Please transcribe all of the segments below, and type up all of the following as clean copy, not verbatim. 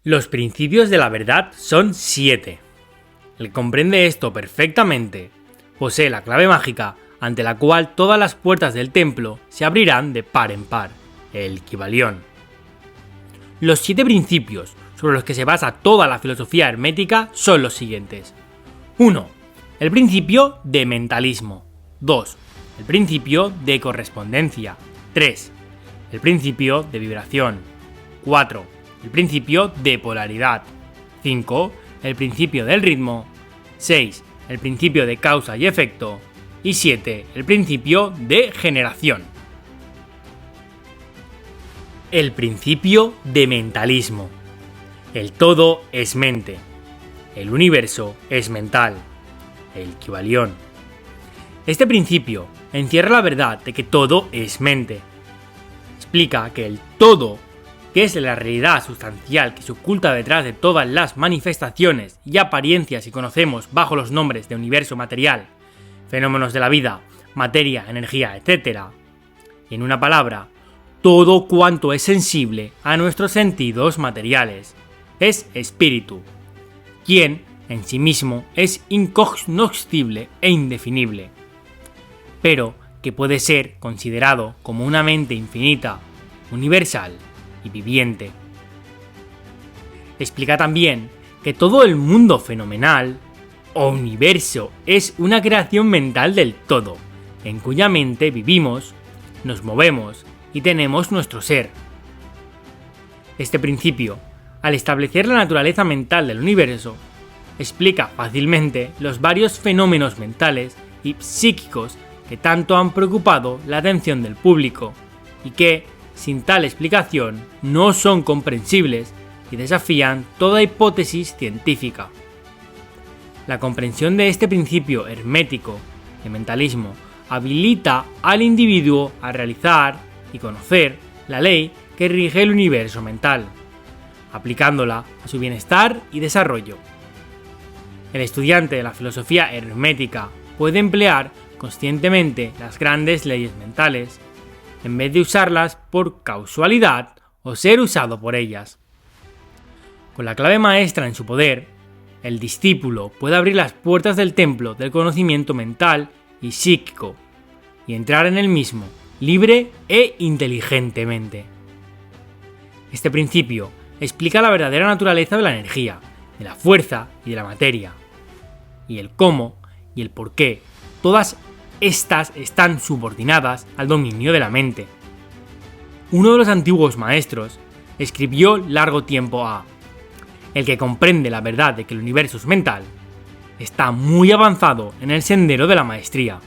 Los principios de la verdad son 7. El que comprende esto perfectamente posee la clave mágica ante la cual todas las puertas del templo se abrirán de par en par, el Kybalión. Los 7 principios sobre los que se basa toda la filosofía hermética son los siguientes. 1. El principio de mentalismo. 2. El principio de correspondencia. 3. El principio de vibración. 4. El principio de polaridad. 5. El principio del ritmo. 6. El principio de causa y efecto. Y 7. El principio de generación. El principio de mentalismo. El todo es mente. El universo es mental. El Kybalión. Este principio encierra la verdad de que todo es mente. Explica que el todo, que es la realidad sustancial que se oculta detrás de todas las manifestaciones y apariencias que conocemos bajo los nombres de universo material, fenómenos de la vida, materia, energía, etc. Y en una palabra, todo cuanto es sensible a nuestros sentidos materiales, es espíritu, quien en sí mismo es incognoscible e indefinible, pero que puede ser considerado como una mente infinita, universal y viviente. Explica también que todo el mundo fenomenal o universo es una creación mental del todo, en cuya mente vivimos, nos movemos y tenemos nuestro ser. Este principio, al establecer la naturaleza mental del universo, explica fácilmente los varios fenómenos mentales y psíquicos que tanto han preocupado la atención del público y que, sin tal explicación, no son comprensibles y desafían toda hipótesis científica. La comprensión de este principio hermético de mentalismo habilita al individuo a realizar y conocer la ley que rige el universo mental, aplicándola a su bienestar y desarrollo. El estudiante de la filosofía hermética puede emplear conscientemente las grandes leyes mentales, en vez de usarlas por casualidad o ser usado por ellas. Con la clave maestra en su poder, el discípulo puede abrir las puertas del templo del conocimiento mental y psíquico y entrar en el mismo libre e inteligentemente. Este principio explica la verdadera naturaleza de la energía, de la fuerza y de la materia, y el cómo y el por qué todas estas están subordinadas al dominio de la mente. Uno de los antiguos maestros escribió largo tiempo a: el que comprende la verdad de que el universo es mental está muy avanzado en el sendero de la maestría.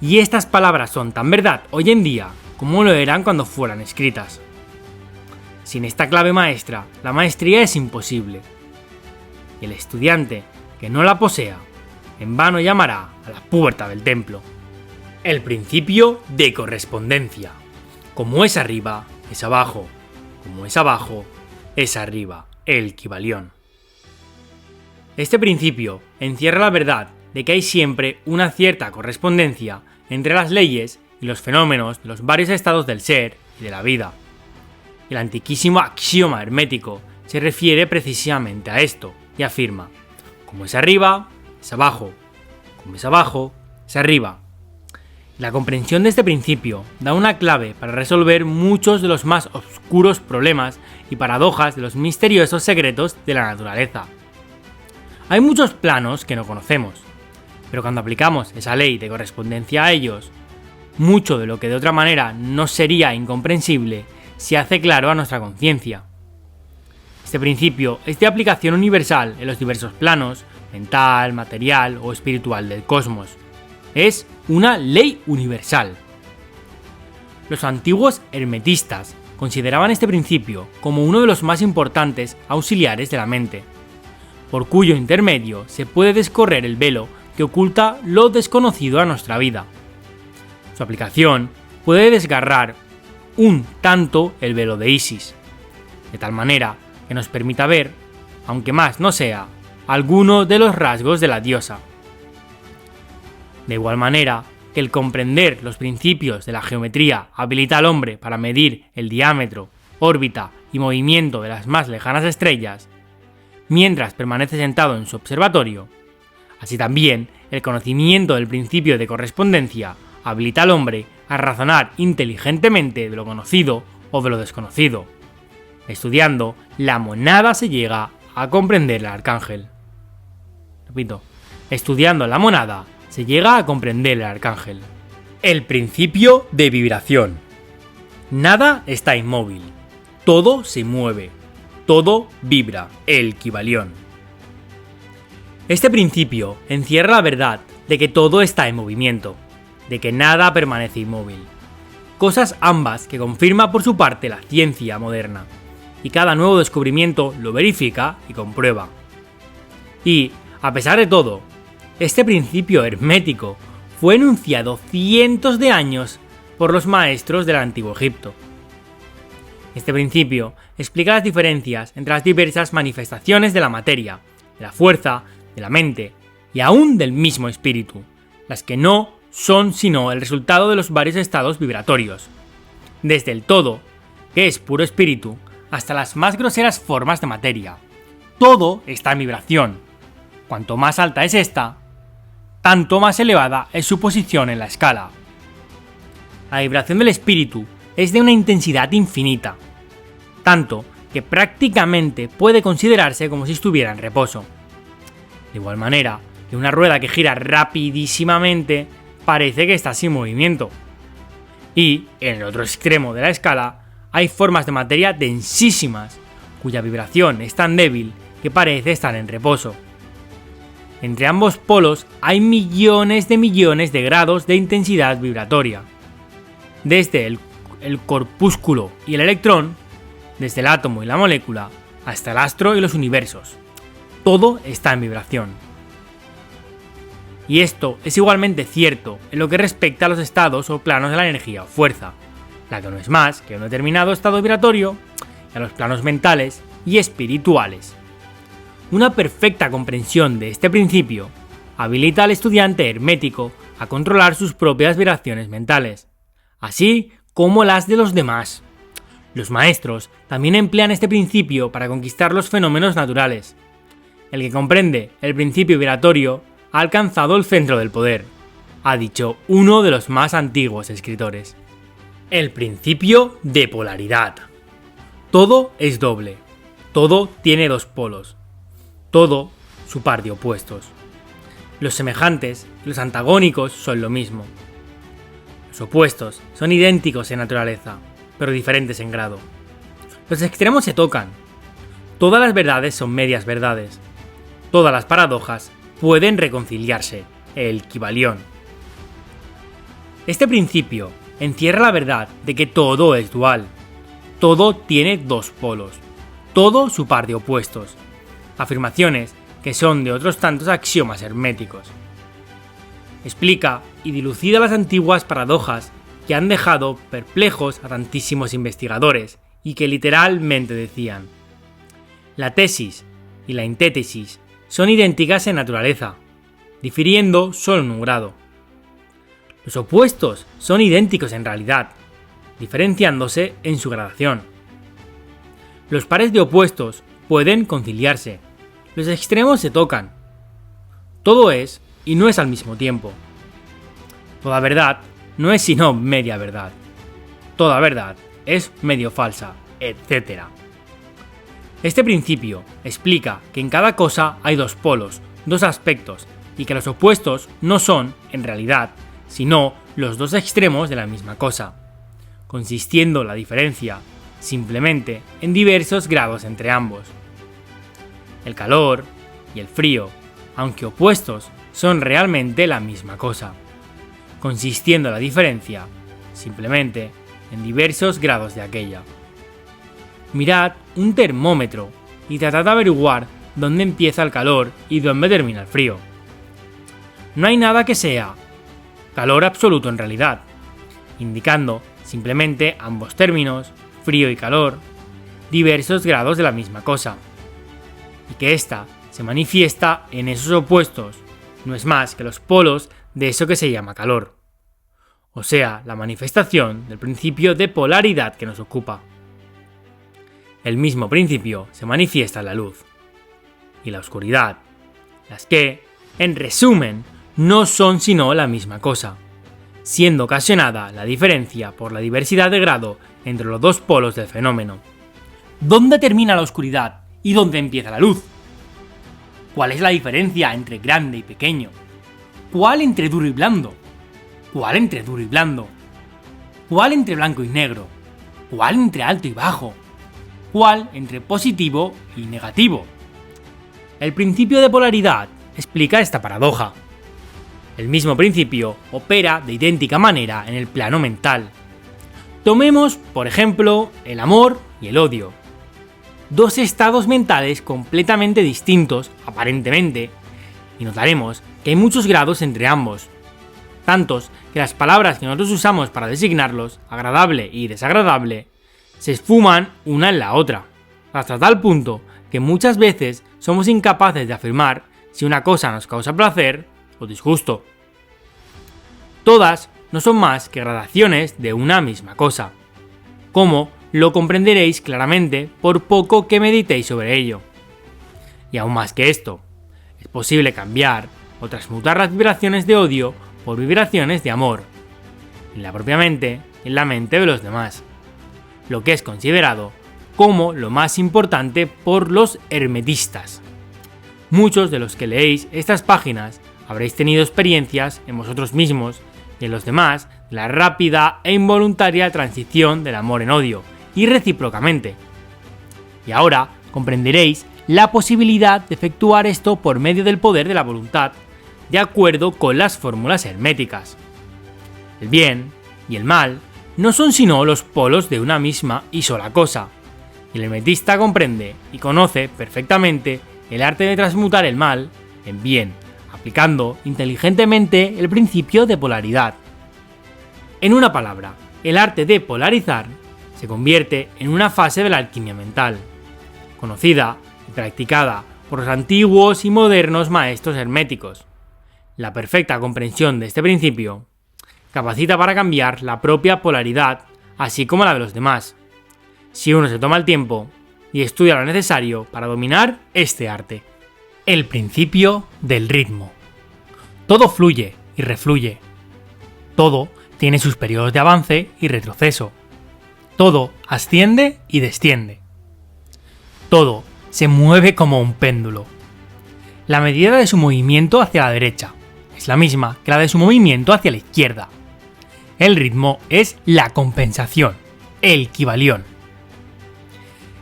Y estas palabras son tan verdad hoy en día como lo eran cuando fueran escritas. Sin esta clave maestra, la maestría es imposible. Y el estudiante que no la posea, en vano llamará a la puerta del templo. El principio de correspondencia. Como es arriba, es abajo. Como es abajo, es arriba. El Kybalión. Este principio encierra la verdad de que hay siempre una cierta correspondencia entre las leyes y los fenómenos de los varios estados del ser y de la vida. El antiquísimo axioma hermético se refiere precisamente a esto y afirma: como es arriba, es abajo. Como es abajo, es arriba. La comprensión de este principio da una clave para resolver muchos de los más oscuros problemas y paradojas de los misteriosos secretos de la naturaleza. Hay muchos planos que no conocemos, pero cuando aplicamos esa ley de correspondencia a ellos, mucho de lo que de otra manera nos sería incomprensible se hace claro a nuestra conciencia. Este principio es de aplicación universal en los diversos planos, mental, material o espiritual del cosmos. Es una ley universal. Los antiguos hermetistas consideraban este principio como uno de los más importantes auxiliares de la mente, por cuyo intermedio se puede descorrer el velo que oculta lo desconocido a nuestra vida. Su aplicación puede desgarrar un tanto el velo de Isis, de tal manera que nos permita ver, aunque más no sea, alguno de los rasgos de la diosa. De igual manera que el comprender los principios de la geometría habilita al hombre para medir el diámetro, órbita y movimiento de las más lejanas estrellas, mientras permanece sentado en su observatorio. Así también, el conocimiento del principio de correspondencia habilita al hombre a razonar inteligentemente de lo conocido o de lo desconocido. Estudiando la monada se llega a comprender el arcángel. Repito, estudiando la monada se llega a comprender el arcángel. El principio de vibración. Nada está inmóvil, todo se mueve, todo vibra, el Kybalión. Este principio encierra la verdad de que todo está en movimiento, de que nada permanece inmóvil. Cosas ambas que confirma por su parte la ciencia moderna, y cada nuevo descubrimiento lo verifica y comprueba. Y, a pesar de todo, este principio hermético fue enunciado cientos de años por los maestros del Antiguo Egipto. Este principio explica las diferencias entre las diversas manifestaciones de la materia, de la fuerza, de la mente y aún del mismo espíritu, las que no son sino el resultado de los varios estados vibratorios, desde el todo, que es puro espíritu, hasta las más groseras formas de materia. Todo está en vibración. Cuanto más alta es esta, tanto más elevada es su posición en la escala. La vibración del espíritu es de una intensidad infinita, tanto que prácticamente puede considerarse como si estuviera en reposo. De igual manera que una rueda que gira rapidísimamente parece que está sin movimiento. Y, en el otro extremo de la escala, hay formas de materia densísimas, cuya vibración es tan débil que parece estar en reposo. Entre ambos polos hay millones de grados de intensidad vibratoria. Desde el corpúsculo y el electrón, desde el átomo y la molécula, hasta el astro y los universos. Todo está en vibración. Y esto es igualmente cierto en lo que respecta a los estados o planos de la energía o fuerza, la que no es más que un determinado estado vibratorio, y a los planos mentales y espirituales. Una perfecta comprensión de este principio habilita al estudiante hermético a controlar sus propias vibraciones mentales, así como las de los demás. Los maestros también emplean este principio para conquistar los fenómenos naturales. El que comprende el principio vibratorio ha alcanzado el centro del poder, ha dicho uno de los más antiguos escritores. El principio de polaridad. Todo es doble, todo tiene dos polos, todo su par de opuestos. Los semejantes y los antagónicos son lo mismo. Los opuestos son idénticos en naturaleza, pero diferentes en grado. Los extremos se tocan. Todas las verdades son medias verdades. Todas las paradojas pueden reconciliarse, el Kybalión. Este principio encierra la verdad de que todo es dual. Todo tiene dos polos, todo su par de opuestos. Afirmaciones que son de otros tantos axiomas herméticos. Explica y dilucida las antiguas paradojas que han dejado perplejos a tantísimos investigadores y que literalmente decían: la tesis y la antítesis son idénticas en naturaleza, difiriendo solo en un grado. Los opuestos son idénticos en realidad, diferenciándose en su gradación. Los pares de opuestos pueden conciliarse, los extremos se tocan. Todo es y no es al mismo tiempo. Toda verdad no es sino media verdad. Toda verdad es medio falsa, etc. Este principio explica que en cada cosa hay dos polos, dos aspectos, y que los opuestos no son, en realidad, sino los dos extremos de la misma cosa, consistiendo la diferencia simplemente en diversos grados entre ambos. El calor y el frío, aunque opuestos, son realmente la misma cosa, consistiendo la diferencia simplemente en diversos grados de aquella. Mirad un termómetro y tratad de averiguar dónde empieza el calor y dónde termina el frío. No hay nada que sea calor absoluto en realidad, indicando simplemente ambos términos, frío y calor, diversos grados de la misma cosa, y que ésta se manifiesta en esos opuestos, no es más que los polos de eso que se llama calor, o sea, la manifestación del principio de polaridad que nos ocupa. el mismo principio se manifiesta en la luz y la oscuridad, las que, en resumen, no son sino la misma cosa, siendo ocasionada la diferencia por la diversidad de grado entre los dos polos del fenómeno. ¿Dónde termina la oscuridad y dónde empieza la luz? ¿Cuál es la diferencia entre grande y pequeño? ¿Cuál entre duro y blando? ¿Cuál entre duro y blando? ¿Cuál entre blanco y negro? ¿Cuál entre alto y bajo? ¿Cuál entre positivo y negativo? El principio de polaridad explica esta paradoja. El mismo principio opera de idéntica manera en el plano mental. Tomemos, por ejemplo, el amor y el odio. Dos estados mentales completamente distintos, aparentemente, y notaremos que hay muchos grados entre ambos. Tantos que las palabras que nosotros usamos para designarlos, agradable y desagradable, se esfuman una en la otra, hasta tal punto que muchas veces somos incapaces de afirmar si una cosa nos causa placer o disgusto. Todas no son más que gradaciones de una misma cosa, como lo comprenderéis claramente por poco que meditéis sobre ello. Y aún más que esto, es posible cambiar o transmutar las vibraciones de odio por vibraciones de amor, en la propia mente y en la mente de los demás, lo que es considerado como lo más importante por los hermetistas. Muchos de los que leéis estas páginas habréis tenido experiencias en vosotros mismos y en los demás de la rápida e involuntaria transición del amor en odio, y recíprocamente. Y ahora comprenderéis la posibilidad de efectuar esto por medio del poder de la voluntad, de acuerdo con las fórmulas herméticas. El bien y el mal no son sino los polos de una misma y sola cosa, y el hermetista comprende y conoce perfectamente el arte de transmutar el mal en bien, aplicando inteligentemente el principio de polaridad. En una palabra, el arte de polarizar se convierte en una fase de la alquimia mental, conocida y practicada por los antiguos y modernos maestros herméticos. La perfecta comprensión de este principio capacita para cambiar la propia polaridad, así como la de los demás, si uno se toma el tiempo y estudia lo necesario para dominar este arte. El principio del ritmo. Todo fluye y refluye. Todo tiene sus periodos de avance y retroceso. Todo asciende y desciende. Todo se mueve como un péndulo. La medida de su movimiento hacia la derecha es la misma que la de su movimiento hacia la izquierda. El ritmo es la compensación, el Kybalión.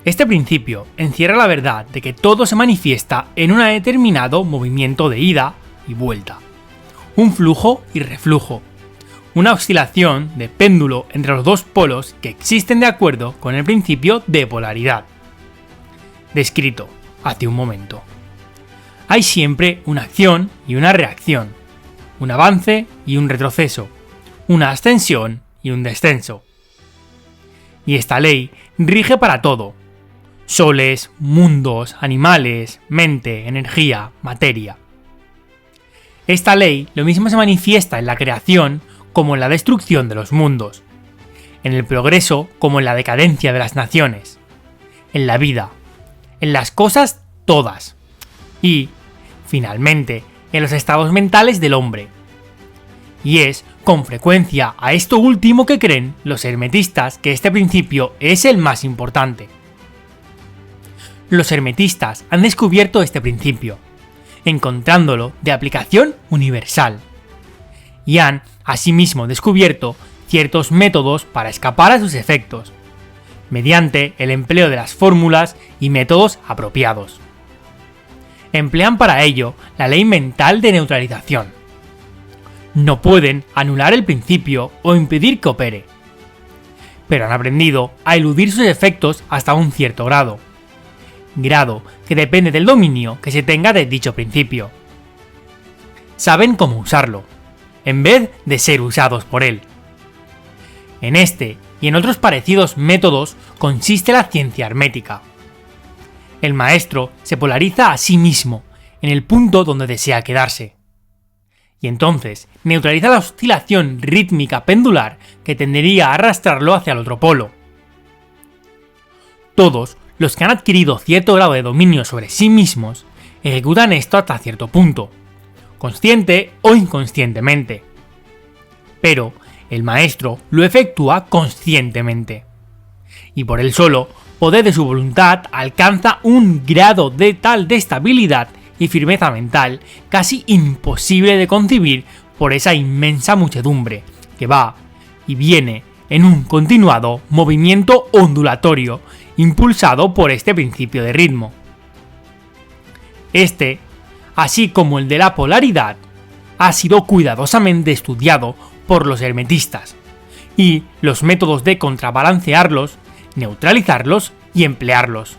Este principio encierra la verdad de que todo se manifiesta en un determinado movimiento de ida y vuelta, un flujo y reflujo, una oscilación de péndulo entre los dos polos que existen de acuerdo con el principio de polaridad, descrito hace un momento. Hay siempre una acción y una reacción, un avance y un retroceso, una ascensión y un descenso. Y esta ley rige para todo: soles, mundos, animales, mente, energía, materia. Esta ley lo mismo se manifiesta en la creación como en la destrucción de los mundos, en el progreso como en la decadencia de las naciones, en la vida, en las cosas todas y, finalmente, en los estados mentales del hombre. Y es con frecuencia a esto último que creen los hermetistas que este principio es el más importante. Los hermetistas han descubierto este principio, encontrándolo de aplicación universal, y han asimismo descubierto ciertos métodos para escapar a sus efectos, mediante el empleo de las fórmulas y métodos apropiados. Emplean para ello la ley mental de neutralización. No pueden anular el principio o impedir que opere, pero han aprendido a eludir sus efectos hasta un cierto grado que depende del dominio que se tenga de dicho principio. Saben cómo usarlo, en vez de ser usados por él. En este y en otros parecidos métodos consiste la ciencia hermética. El maestro se polariza a sí mismo en el punto donde desea quedarse, y entonces neutraliza la oscilación rítmica pendular que tendería a arrastrarlo hacia el otro polo. Todos Los que han adquirido cierto grado de dominio sobre sí mismos ejecutan esto hasta cierto punto, consciente o inconscientemente. Pero el maestro lo efectúa conscientemente. Y por el solo poder de su voluntad alcanza un grado de tal de estabilidad y firmeza mental casi imposible de concebir por esa inmensa muchedumbre que va y viene en un continuado movimiento ondulatorio impulsado por este principio de ritmo. Este, así como el de la polaridad, ha sido cuidadosamente estudiado por los hermetistas, y los métodos de contrabalancearlos, neutralizarlos y emplearlos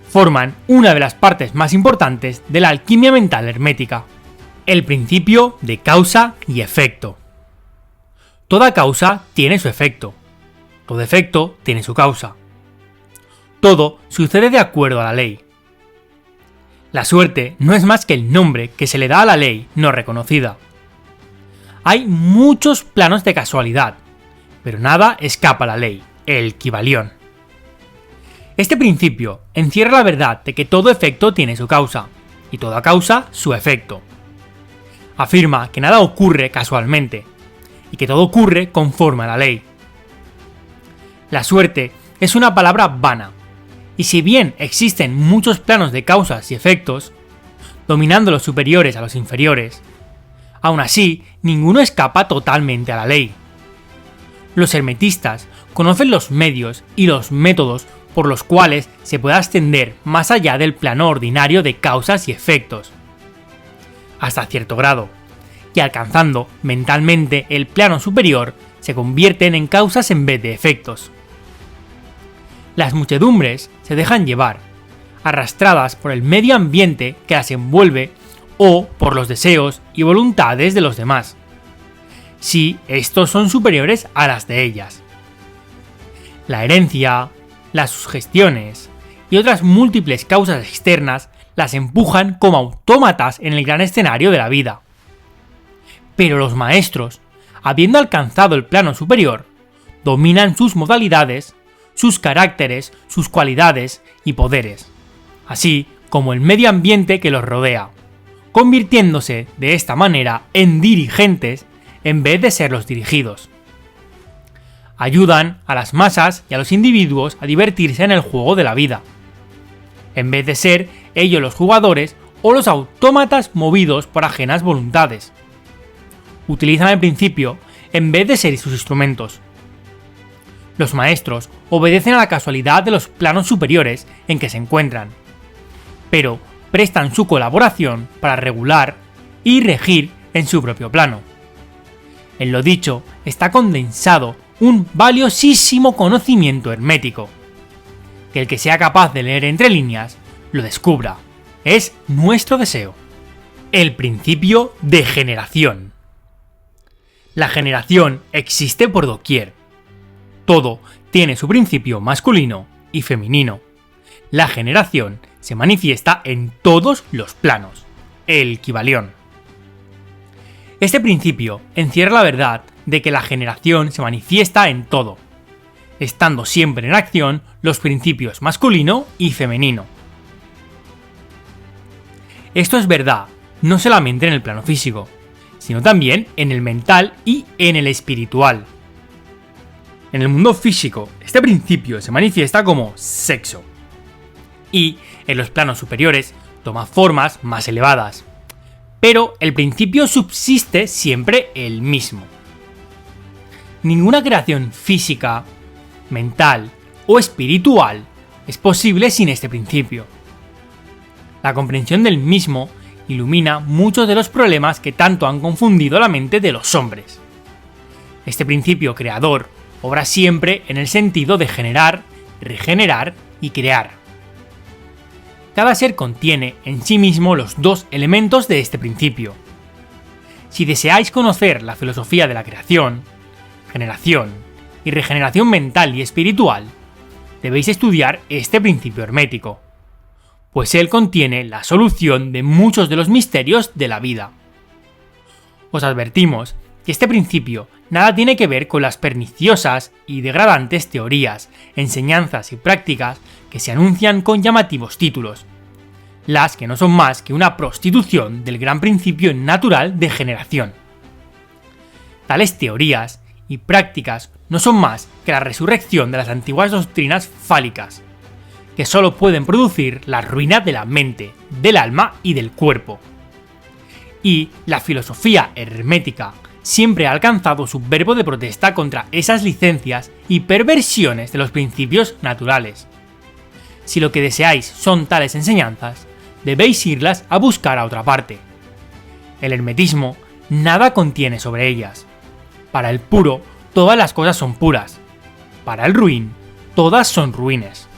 forman una de las partes más importantes de la alquimia mental hermética, el principio de causa y efecto. Toda causa tiene su efecto, todo efecto tiene su causa. Todo sucede de acuerdo a la ley. La suerte no es más que el nombre que se le da a la ley no reconocida. Hay muchos planos de casualidad, pero nada escapa a la ley, el Kybalión. Este principio encierra la verdad de que todo efecto tiene su causa, y toda causa su efecto. Afirma que nada ocurre casualmente, y que todo ocurre conforme a la ley. La suerte es una palabra vana, y si bien existen muchos planos de causas y efectos, dominando los superiores a los inferiores, aún así ninguno escapa totalmente a la ley. Los hermetistas conocen los medios y los métodos por los cuales se puede ascender más allá del plano ordinario de causas y efectos, hasta cierto grado, y alcanzando mentalmente el plano superior se convierten en causas en vez de efectos. Las muchedumbres se dejan llevar, arrastradas por el medio ambiente que las envuelve o por los deseos y voluntades de los demás, si estos son superiores a las de ellas. La herencia, las sugestiones y otras múltiples causas externas las empujan como autómatas en el gran escenario de la vida. Pero los maestros, habiendo alcanzado el plano superior, dominan sus modalidades, sus caracteres, sus cualidades y poderes, así como el medio ambiente que los rodea, convirtiéndose de esta manera en dirigentes en vez de ser los dirigidos. Ayudan a las masas y a los individuos a divertirse en el juego de la vida, en vez de ser ellos los jugadores o los autómatas movidos por ajenas voluntades. Utilizan el principio en vez de ser sus instrumentos. Los maestros obedecen a la casualidad de los planos superiores en que se encuentran, pero prestan su colaboración para regular y regir en su propio plano. En lo dicho está condensado un valiosísimo conocimiento hermético. Que el que sea capaz de leer entre líneas lo descubra. Es nuestro deseo. El principio de generación. La generación existe por doquier. Todo tiene su principio masculino y femenino. La generación se manifiesta en todos los planos. El Kybalión. Este principio encierra la verdad de que la generación se manifiesta en todo, estando siempre en acción los principios masculino y femenino. Esto es verdad no solamente en el plano físico, sino también en el mental y en el espiritual. En el mundo físico, este principio se manifiesta como sexo, y en los planos superiores toma formas más elevadas, pero el principio subsiste siempre el mismo. Ninguna creación física, mental o espiritual es posible sin este principio. La comprensión del mismo ilumina muchos de los problemas que tanto han confundido la mente de los hombres. Este principio creador obra siempre en el sentido de generar, regenerar y crear. Cada ser contiene en sí mismo los dos elementos de este principio. Si deseáis conocer la filosofía de la creación, generación y regeneración mental y espiritual, debéis estudiar este principio hermético, pues él contiene la solución de muchos de los misterios de la vida. Os advertimos que este principio nada tiene que ver con las perniciosas y degradantes teorías, enseñanzas y prácticas que se anuncian con llamativos títulos, las que no son más que una prostitución del gran principio natural de generación. Tales teorías y prácticas no son más que la resurrección de las antiguas doctrinas fálicas, que solo pueden producir la ruina de la mente, del alma y del cuerpo. Y la filosofía hermética siempre ha alcanzado su verbo de protesta contra esas licencias y perversiones de los principios naturales. Si lo que deseáis son tales enseñanzas, debéis irlas a buscar a otra parte. El hermetismo nada contiene sobre ellas. Para el puro, todas las cosas son puras. Para el ruin, todas son ruines.